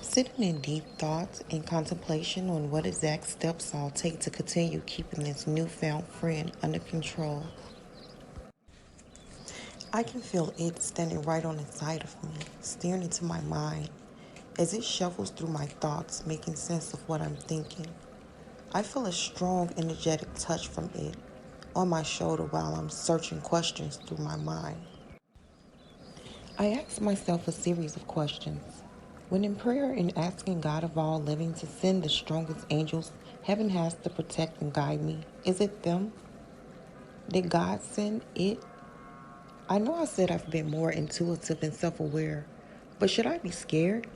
Sitting in deep thoughts and contemplation on what exact steps I'll take to continue keeping this newfound friend under control. I can feel it standing right on the side of me, staring into my mind as it shuffles through my thoughts, making sense of what I'm thinking. I feel a strong, energetic touch from it on my shoulder while I'm searching questions through my mind. I ask myself a series of questions. When in prayer and asking God of all living to send the strongest angels heaven has to protect and guide me, is it them? Did God send it? I know I said I've been more intuitive and self aware, but should I be scared?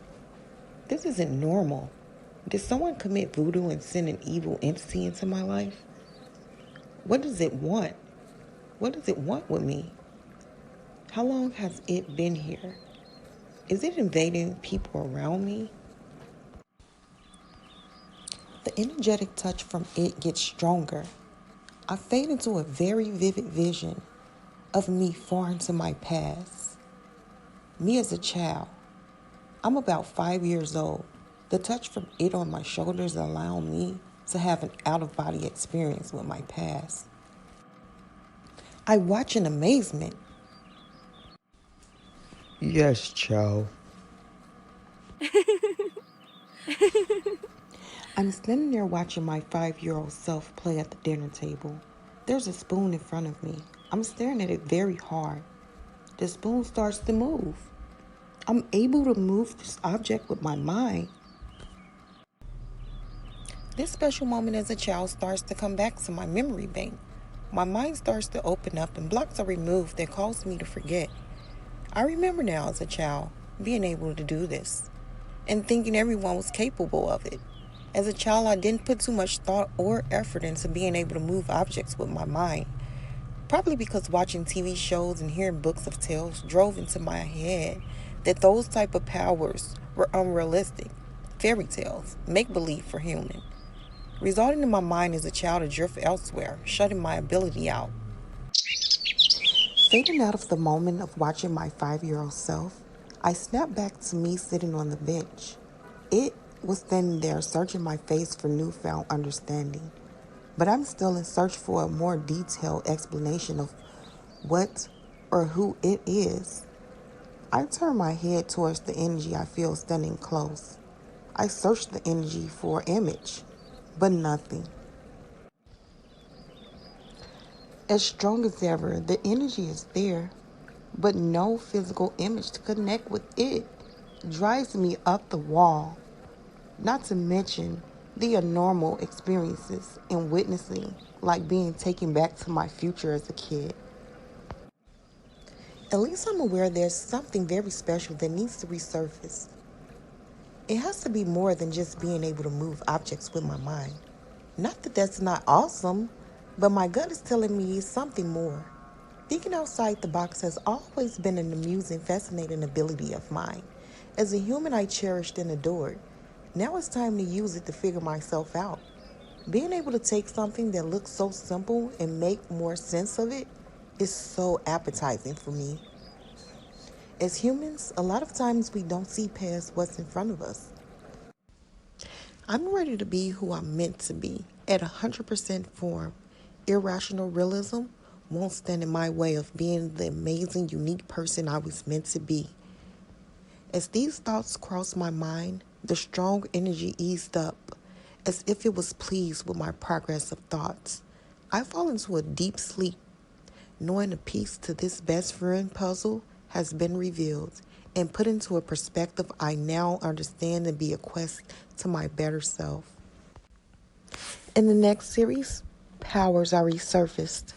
This isn't normal. Did someone commit voodoo and send an evil entity into my life? What does it want? What does it want with me? How long has it been here? Is it invading people around me? The energetic touch from it gets stronger. I fade into a very vivid vision of me far into my past. Me as a child. I'm about 5 years old. The touch from it on my shoulders allowed me to have an out-of-body experience with my past. I watch in amazement. Yes, child. I'm standing there watching my 5-year-old self play at the dinner table. There's a spoon in front of me. I'm staring at it very hard. The spoon starts to move. I'm able to move this object with my mind. This special moment as a child starts to come back to my memory bank. My mind starts to open up and blocks are removed that cause me to forget. I remember now as a child being able to do this and thinking everyone was capable of it. As a child, I didn't put too much thought or effort into being able to move objects with my mind. Probably because watching TV shows and hearing books of tales drove into my head that those type of powers were unrealistic, fairy tales, make-believe for human, resulting in my mind as a child to drift elsewhere, shutting my ability out. Fading out of the moment of watching my 5-year-old self, I snapped back to me sitting on the bench. It was standing there searching my face for newfound understanding, but I'm still in search for a more detailed explanation of what or who it is. I turn my head towards the energy I feel standing close. I search the energy for image, but nothing. As strong as ever, the energy is there, but no physical image to connect with it. Drives me up the wall. Not to mention the abnormal experiences and witnessing, like being taken back to my future as a kid. At least I'm aware there's something very special that needs to resurface. It has to be more than just being able to move objects with my mind. Not that that's not awesome, but my gut is telling me it's something more. Thinking outside the box has always been an amusing, fascinating ability of mine. As a human, I cherished and adored. Now it's time to use it to figure myself out. Being able to take something that looks so simple and make more sense of it is so appetizing for me. As humans, a lot of times we don't see past what's in front of us. I'm ready to be who I'm meant to be at 100% form. Irrational realism won't stand in my way of being the amazing, unique person I was meant to be. As these thoughts crossed my mind, the strong energy eased up, as if it was pleased with my progress of thoughts. I fall into a deep sleep, knowing the piece to this best friend puzzle has been revealed and put into a perspective I now understand to be a quest to my better self. In the next series, powers are resurfaced.